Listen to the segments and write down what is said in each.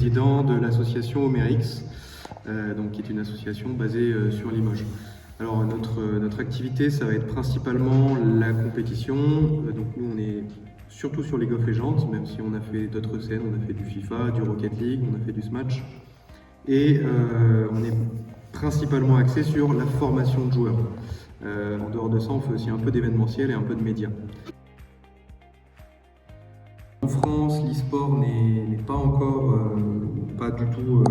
président de l'association Homerix, qui est une association basée sur Limoges. Alors notre activité, ça va être principalement la compétition. Donc nous, on est surtout sur League of Legends, même si on a fait d'autres scènes, on a fait du FIFA, du Rocket League, on a fait du Smash. Et on est principalement axé sur la formation de joueurs. En dehors de ça, on fait aussi un peu d'événementiel et un peu de médias. En France, l'e-sport n'est pas encore, pas du tout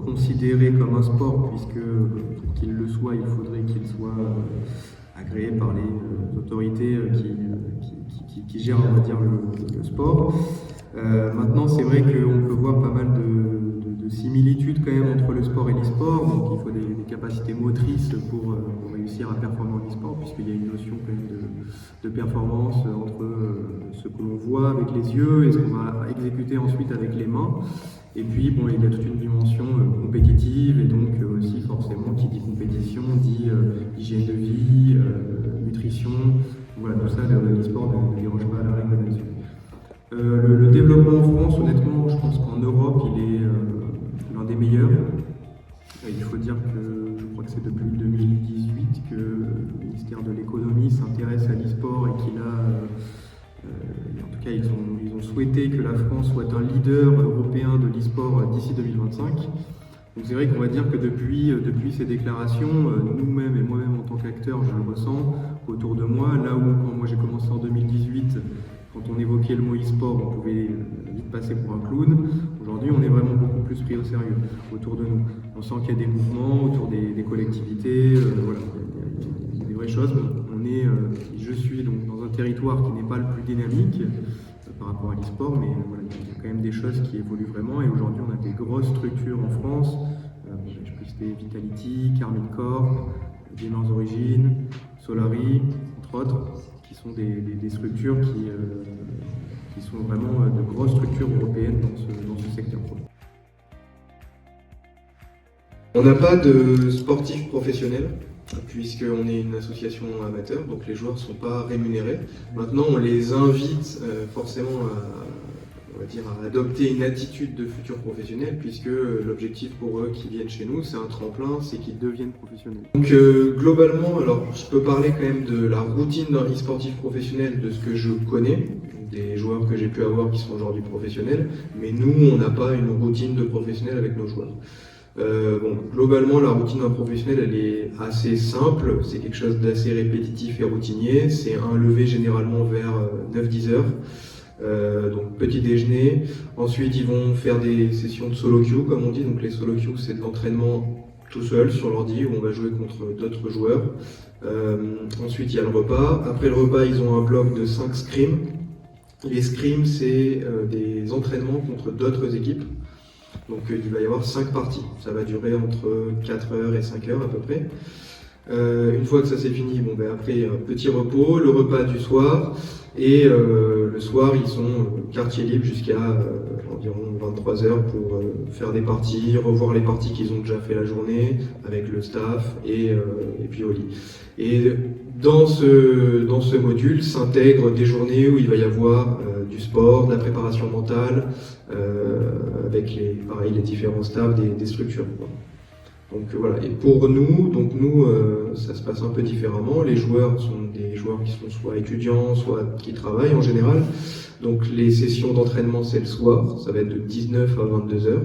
considéré comme un sport, puisque pour qu'il le soit, il faudrait qu'il soit agréé par les autorités qui gèrent, on va dire, le sport. Maintenant, c'est vrai qu'on peut voir pas mal de similitudes quand même entre le sport et l'e-sport. Donc il faut des capacités motrices pour réussir à performer en e-sport, puisqu'il y a une notion quand même de performance entre ce que l'on voit avec les yeux et ce qu'on va exécuter ensuite avec les mains. Et puis bon, il y a toute une dimension compétitive, et donc aussi forcément qui dit compétition dit hygiène de vie, nutrition. Voilà, tout ça, l'e-sport ne déroge pas à la règle là-dessus. Le développement en France, honnêtement, je pense qu'en Europe, il est l'un des meilleurs. Il faut dire que je crois que c'est depuis 2018 que le ministère de l'économie s'intéresse à l'e-sport et qu'il a, en tout cas, ils ont souhaité que la France soit un leader européen de l'e-sport d'ici 2025. Donc c'est vrai qu'on va dire que depuis ces déclarations, nous-mêmes et moi-même en tant qu'acteur, je le ressens autour de moi, là où quand moi j'ai commencé en 2018, quand on évoquait le mot e-sport, on pouvait vite passer pour un clown. Aujourd'hui, on est vraiment beaucoup plus pris au sérieux autour de nous. On sent qu'il y a des mouvements autour des collectivités, voilà, il y a des vraies choses. Je suis donc dans un territoire qui n'est pas le plus dynamique par rapport à l'e-sport, mais voilà, il y a quand même des choses qui évoluent vraiment. Et aujourd'hui, on a des grosses structures en France. Je peux citer Vitality, Carmine Corp, Gamers Origin, Solari, entre autres, qui sont des structures qui sont vraiment de grosses structures européennes dans ce secteur. On n'a pas de sportifs professionnels, puisqu'on est une association amateur, donc les joueurs ne sont pas rémunérés. Maintenant, on les invite forcément à adopter une attitude de futur professionnel, puisque l'objectif pour eux qui viennent chez nous, c'est un tremplin, c'est qu'ils deviennent professionnels. Donc globalement, alors je peux parler quand même de la routine d'un e-sportif professionnel, de ce que je connais, des joueurs que j'ai pu avoir qui sont aujourd'hui professionnels, mais nous, on n'a pas une routine de professionnel avec nos joueurs. Globalement, la routine d'un professionnel, elle est assez simple, c'est quelque chose d'assez répétitif et routinier, c'est un lever généralement vers 9-10 heures. Donc petit déjeuner, ensuite ils vont faire des sessions de solo queue comme on dit, donc les solo queue c'est de l'entraînement tout seul sur l'ordi où on va jouer contre d'autres joueurs. Ensuite il y a le repas, après le repas ils ont un bloc de 5 scrims. Les scrims c'est des entraînements contre d'autres équipes, donc il va y avoir 5 parties, ça va durer entre 4 heures et 5 heures à peu près. Une fois que ça c'est fini, après un petit repos, le repas du soir, et le soir ils sont quartier libre jusqu'à environ 23 heures pour faire des parties, revoir les parties qu'ils ont déjà fait la journée avec le staff et puis au lit. Et dans ce module s'intègrent des journées où il va y avoir du sport, de la préparation mentale, avec les différents staffs des structures. Donc voilà, et pour nous, ça se passe un peu différemment. Les joueurs sont des joueurs qui sont soit étudiants, soit qui travaillent en général. Donc les sessions d'entraînement c'est le soir, ça va être de 19 à 22 heures.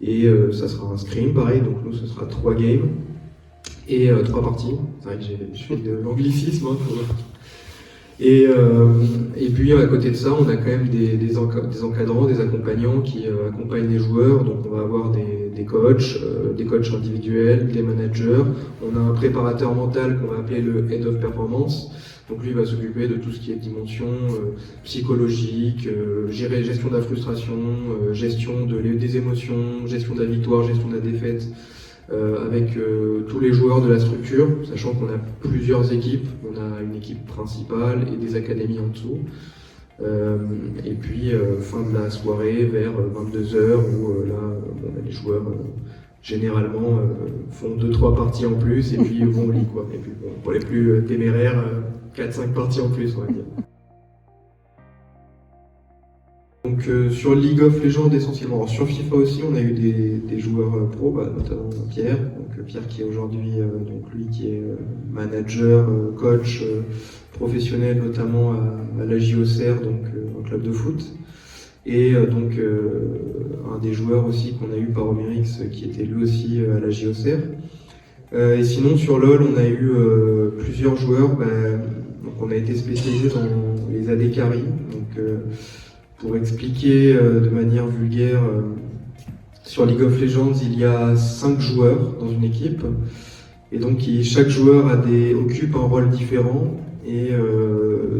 Et ça sera un scrim pareil, donc nous ce sera 3 games et 3 parties. C'est vrai que je fais de l'anglicisme pour... Et puis à côté de ça, on a quand même des encadrants, des accompagnants qui accompagnent les joueurs. Donc on va avoir des coachs individuels, des managers. On a un préparateur mental qu'on va appeler le Head of Performance. Donc lui il va s'occuper de tout ce qui est dimension psychologique, gestion de la frustration, gestion des émotions, gestion de la victoire, gestion de la défaite. Avec tous les joueurs de la structure, sachant qu'on a plusieurs équipes, on a une équipe principale et des académies en dessous. Et puis fin de la soirée vers 22 heures où les joueurs généralement font 2-3 parties en plus et puis vont au lit quoi. Et puis pour les plus téméraires, 4-5 parties en plus on va dire. Donc Donc sur League of Legends essentiellement. Alors, sur FIFA aussi, on a eu des joueurs pro, notamment Pierre. Donc Pierre qui est aujourd'hui, donc lui qui est manager, coach professionnel notamment à la JOCR, donc un club de foot. Et donc un des joueurs aussi qu'on a eu par Omerix qui était lui aussi à la JOCR. Et sinon sur LoL on a eu plusieurs joueurs, donc on a été spécialisé dans les AD carry. Donc pour expliquer de manière vulgaire, sur League of Legends il y a 5 joueurs dans une équipe. Et donc chaque joueur occupe un rôle différent. Et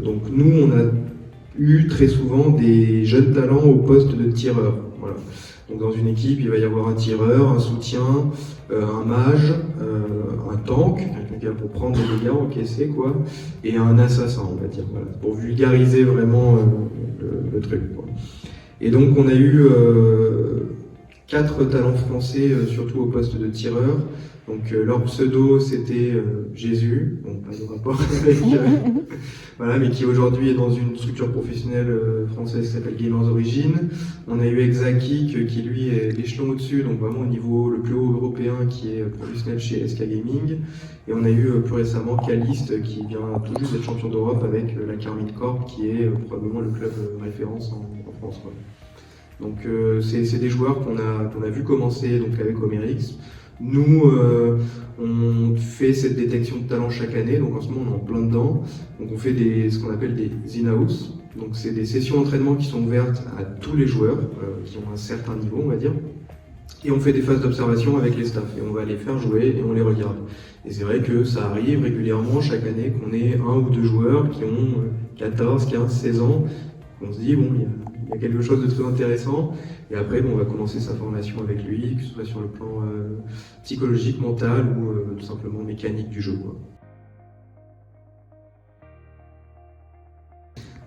donc nous on a eu très souvent des jeunes talents au poste de tireur. Voilà. Donc dans une équipe, il va y avoir un tireur, un soutien, un mage, un tank, quelqu'un qui est là pour prendre des dégâts, encaisser quoi, et un assassin, on va dire, voilà, pour vulgariser vraiment le truc, quoi. Et donc on a eu 4 talents français, surtout au poste de tireur. Donc leur pseudo c'était Jésus, bon pas de rapport avec voilà, mais qui aujourd'hui est dans une structure professionnelle française qui s'appelle Gamers Origin. On a eu Exakik qui lui est l'échelon au-dessus, donc vraiment au niveau le plus haut européen, qui est professionnel chez SK Gaming. Et on a eu plus récemment Caliste qui vient tout juste d'être champion d'Europe avec la Carmine Corp, qui est probablement le club référence en France, quoi. Donc c'est des joueurs qu'on a vu commencer donc avec Omerix. Nous, on fait cette détection de talent chaque année, donc en ce moment on est en plein dedans. Donc on fait ce qu'on appelle des in-house. Donc c'est des sessions d'entraînement qui sont ouvertes à tous les joueurs qui ont un certain niveau, on va dire. Et on fait des phases d'observation avec les staffs et on va les faire jouer et on les regarde. Et c'est vrai que ça arrive régulièrement chaque année qu'on ait 1 ou 2 joueurs qui ont 14, 15, 16 ans. On se dit, bon, il y a quelque chose de très intéressant. Et après, on va commencer sa formation avec lui, que ce soit sur le plan psychologique, mental ou tout simplement mécanique du jeu, quoi.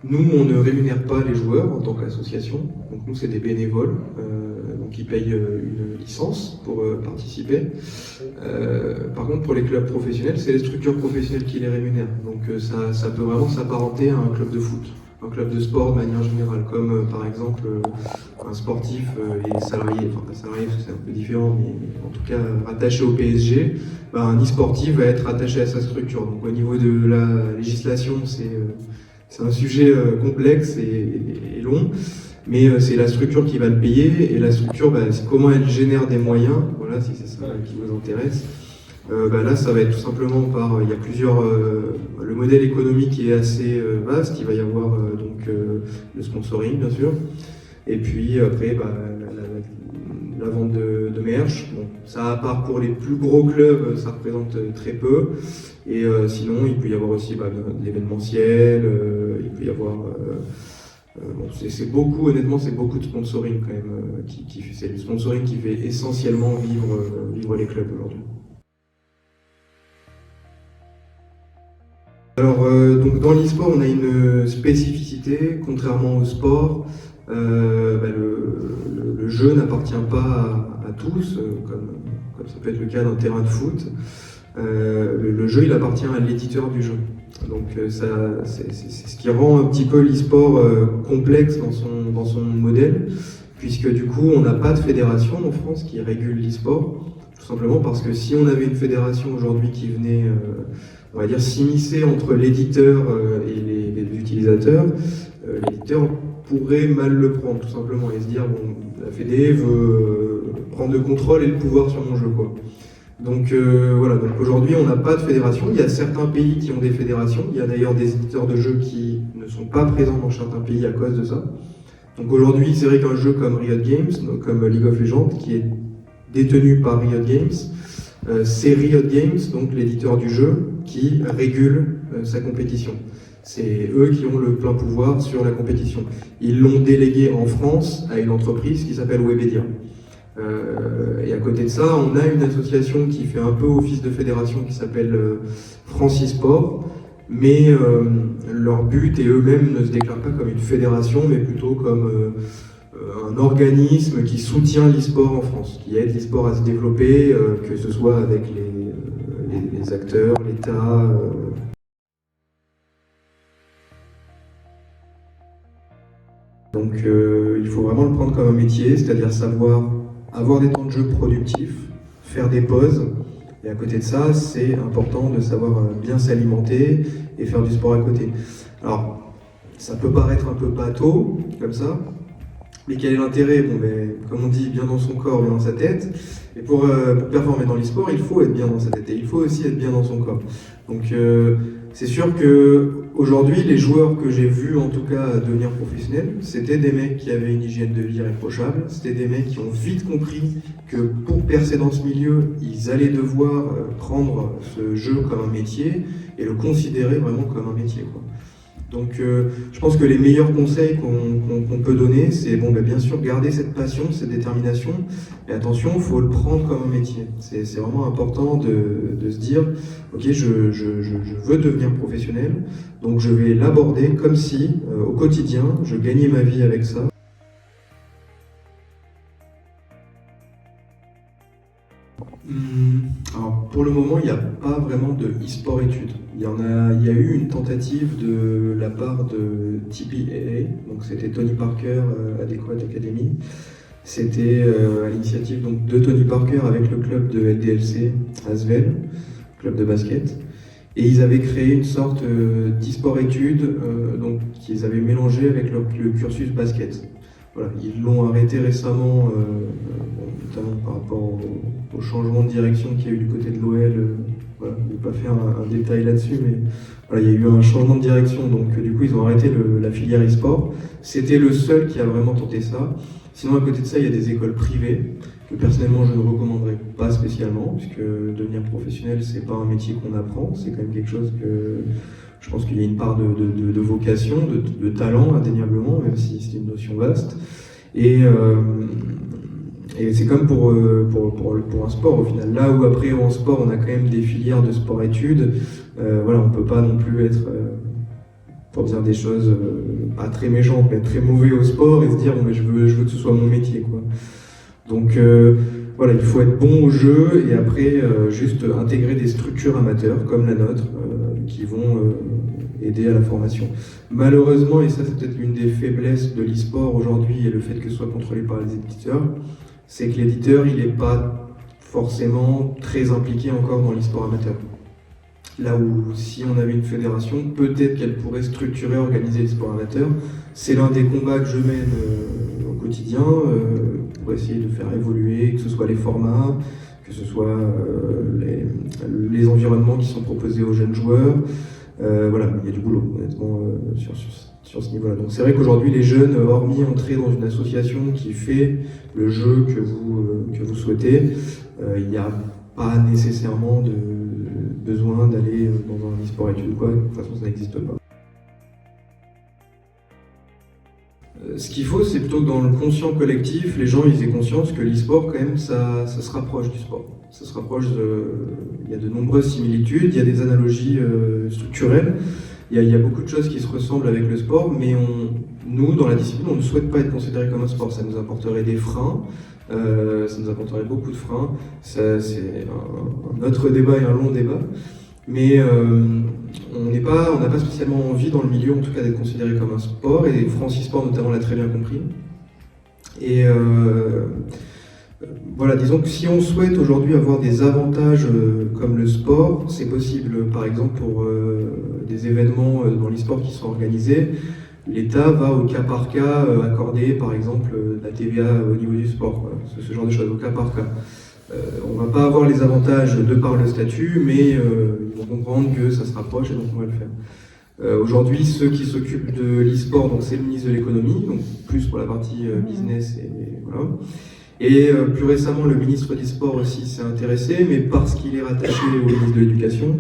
Nous, on ne rémunère pas les joueurs en tant qu'association. Donc nous, c'est des bénévoles, donc ils payent une licence pour participer. Par contre, pour les clubs professionnels, c'est les structures professionnelles qui les rémunèrent. Donc ça peut vraiment s'apparenter à un club de foot, un club de sport de manière générale, comme par exemple un sportif est salarié, enfin pas salarié parce que c'est un peu différent, mais en tout cas rattaché au PSG, un e-sportif va être rattaché à sa structure. Donc au niveau de la législation, c'est un sujet complexe et long, mais c'est la structure qui va le payer, et la structure, c'est comment elle génère des moyens, voilà, si c'est ça qui vous intéresse. Là, ça va être tout simplement par, il y a plusieurs, le modèle économique est assez vaste, il va y avoir donc le sponsoring bien sûr, et puis après la vente de merch. Bon, ça à part pour les plus gros clubs, ça représente très peu, et sinon il peut y avoir aussi de l'événementiel, il peut y avoir, c'est beaucoup, honnêtement c'est beaucoup de sponsoring quand même, c'est le sponsoring qui fait essentiellement vivre les clubs aujourd'hui. Alors, donc dans l'e-sport, on a une spécificité, contrairement au sport, le jeu n'appartient pas à tous, comme ça peut être le cas d'un terrain de foot. Le jeu, il appartient à l'éditeur du jeu. Donc c'est ce qui rend un petit peu l'e-sport complexe dans son modèle, puisque du coup, on n'a pas de fédération en France qui régule l'e-sport, tout simplement parce que si on avait une fédération aujourd'hui qui venait on va dire s'immiscer entre l'éditeur et les utilisateurs, l'éditeur pourrait mal le prendre tout simplement et se dire bon, la Fédé veut prendre le contrôle et le pouvoir sur mon jeu, quoi. Donc voilà, donc aujourd'hui on n'a pas de fédération. Il y a certains pays qui ont des fédérations, il y a d'ailleurs des éditeurs de jeux qui ne sont pas présents dans certains pays à cause de ça. Donc aujourd'hui c'est vrai qu'un jeu comme Riot Games, donc comme League of Legends, qui est détenu par Riot Games, c'est Riot Games, donc l'éditeur du jeu, qui régule sa compétition. C'est eux qui ont le plein pouvoir sur la compétition. Ils l'ont délégué en France à une entreprise qui s'appelle Webedia. Et à côté de ça, on a une association qui fait un peu office de fédération qui s'appelle France eSport, mais leur but et eux-mêmes ne se déclarent pas comme une fédération, mais plutôt comme un organisme qui soutient l'e-sport en France, qui aide l'e-sport à se développer, que ce soit avec les acteurs, l'État. Donc il faut vraiment le prendre comme un métier, c'est-à-dire savoir avoir des temps de jeu productifs, faire des pauses. Et à côté de ça, c'est important de savoir bien s'alimenter et faire du sport à côté. Alors, ça peut paraître un peu bateau, comme ça, mais quel est l'intérêt? Bon, ben, comme on dit, bien dans son corps, bien dans sa tête. Et pour performer dans l'e-sport, il faut être bien dans sa tête et il faut aussi être bien dans son corps. Donc, c'est sûr que aujourd'hui, les joueurs que j'ai vus, en tout cas, devenir professionnels, c'était des mecs qui avaient une hygiène de vie irréprochable. C'était des mecs qui ont vite compris que pour percer dans ce milieu, ils allaient devoir prendre ce jeu comme un métier et le considérer vraiment comme un métier, quoi. Donc je pense que les meilleurs conseils qu'on peut donner, c'est bon, ben, bien sûr garder cette passion, cette détermination, mais attention, il faut le prendre comme un métier. C'est vraiment important de se dire, ok, je veux devenir professionnel, donc je vais l'aborder comme si au quotidien, je gagnais ma vie avec ça. Alors pour le moment, il n'y a pas vraiment de e-sport études. Il y a eu une tentative de la part de TPAA, donc c'était Tony Parker Adequate Academy. C'était à l'initiative donc de Tony Parker avec le club de LDLC Asvel, club de basket. Et ils avaient créé une sorte d'e-sport études donc qu'ils avaient mélangé avec le cursus basket. Voilà, ils l'ont arrêté récemment, notamment par rapport au changement de direction qu'il y a eu du côté de l'OL. Voilà, je ne vais pas faire un détail là-dessus, mais voilà, il y a eu un changement de direction, donc du coup ils ont arrêté la filière e-sport. C'était le seul qui a vraiment tenté ça. Sinon à côté de ça, il y a des écoles privées que personnellement je ne recommanderais pas spécialement, puisque devenir professionnel, c'est pas un métier qu'on apprend, c'est quand même quelque chose que je pense qu'il y a une part de vocation, de talent indéniablement, même si c'est une notion vaste. Et c'est comme pour un sport au final. Là où après en sport on a quand même des filières de sport-études, voilà, on peut pas non plus être, pour dire des choses pas très méchantes, mais très mauvais au sport et se dire bon, mais je veux que ce soit mon métier, quoi. Donc voilà, il faut être bon au jeu et après juste intégrer des structures amateurs comme la nôtre qui vont aider à la formation. Malheureusement, et ça c'est peut-être l'une des faiblesses de l'e-sport aujourd'hui et le fait que ce soit contrôlé par les éditeurs, c'est que l'éditeur il n'est pas forcément très impliqué encore dans l'e-sport amateur. Là où si on avait une fédération, peut-être qu'elle pourrait structurer, organiser l'e-sport amateur. C'est l'un des combats que je mène au quotidien pour essayer de faire évoluer, que ce soit les formats, que ce soit les environnements qui sont proposés aux jeunes joueurs. Voilà, il y a du boulot honnêtement sur ce niveau-là. Donc c'est vrai qu'aujourd'hui les jeunes, hormis entrer dans une association qui fait le jeu que vous souhaitez, il n'y a pas nécessairement besoin d'aller dans un e-sport études ou quoi, de toute façon ça n'existe pas. Ce qu'il faut, c'est plutôt que dans le conscient collectif, les gens ils aient conscience que l'e-sport, quand même, ça se rapproche du sport. Ça se rapproche il y a de nombreuses similitudes, il y a des analogies structurelles, il y a beaucoup de choses qui se ressemblent avec le sport, mais nous, dans la discipline, on ne souhaite pas être considéré comme un sport. Ça nous apporterait des freins, ça nous apporterait beaucoup de freins. C'est un autre débat et un long débat. Mais on n'a pas spécialement envie dans le milieu, en tout cas, d'être considéré comme un sport, et France e-sport notamment l'a très bien compris. Et voilà, disons que si on souhaite aujourd'hui avoir des avantages comme le sport, c'est possible, par exemple, pour des événements dans l'e-sport qui sont organisés, l'État va au cas par cas accorder, par exemple, la TVA au niveau du sport, quoi. Ce genre de choses, au cas par cas. On ne va pas avoir les avantages de par le statut, mais ils vont comprendre que ça se rapproche et donc on va le faire. Aujourd'hui, ceux qui s'occupent de l'e-sport, donc c'est le ministre de l'économie, donc plus pour la partie business et voilà. Et plus récemment, le ministre du sport aussi s'est intéressé, mais parce qu'il est rattaché au ministre de l'éducation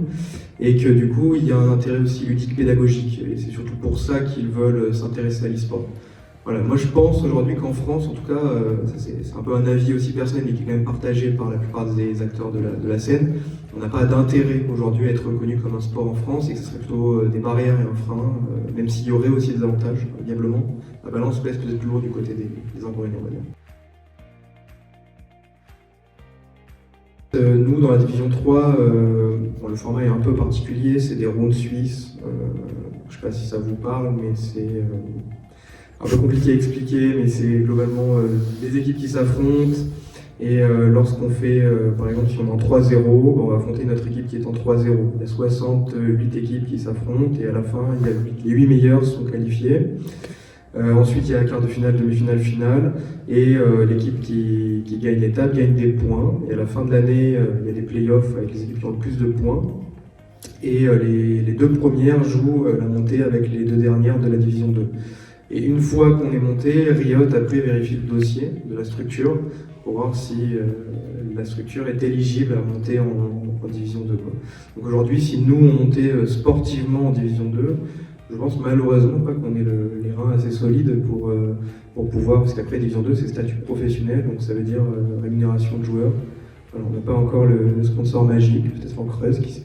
et que du coup, il y a un intérêt aussi ludique pédagogique. Et c'est surtout pour ça qu'ils veulent s'intéresser à l'e-sport. Voilà, moi je pense aujourd'hui qu'en France, en tout cas, c'est un peu un avis aussi personnel, mais qui est quand même partagé par la plupart des acteurs de la scène, on n'a pas d'intérêt aujourd'hui à être reconnu comme un sport en France et que ce serait plutôt des barrières et un frein, même s'il y aurait aussi des avantages, diablement. La balance pèse peut-être plus lourd du côté des inconvénients, on va dire. Nous, dans la division 3, bon, le format est un peu particulier, c'est des rounds suisses. Je ne sais pas si ça vous parle, mais c'est un peu compliqué à expliquer, mais c'est globalement des équipes qui s'affrontent. Et lorsqu'on fait, par exemple, si on est en 3-0, on va affronter notre équipe qui est en 3-0. Il y a 68 équipes qui s'affrontent et à la fin, les 8 meilleurs sont qualifiés. Ensuite, il y a quart de finale, demi-finale, finale. Et l'équipe qui gagne l'étape gagne des points. Et à la fin de l'année, il y a des playoffs avec les équipes qui ont le plus de points. Et les deux premières jouent la montée avec les deux dernières de la division 2. Et une fois qu'on est monté, Riot après vérifie le dossier de la structure pour voir si la structure est éligible à monter en division 2. Quoi. Donc aujourd'hui, si nous on montait sportivement en division 2, je pense malheureusement pas qu'on ait les reins assez solides pour pouvoir, parce qu'après division 2 c'est statut professionnel, donc ça veut dire rémunération de joueurs. Alors, on n'a pas encore le sponsor magique, peut-être en creuse, qui sait.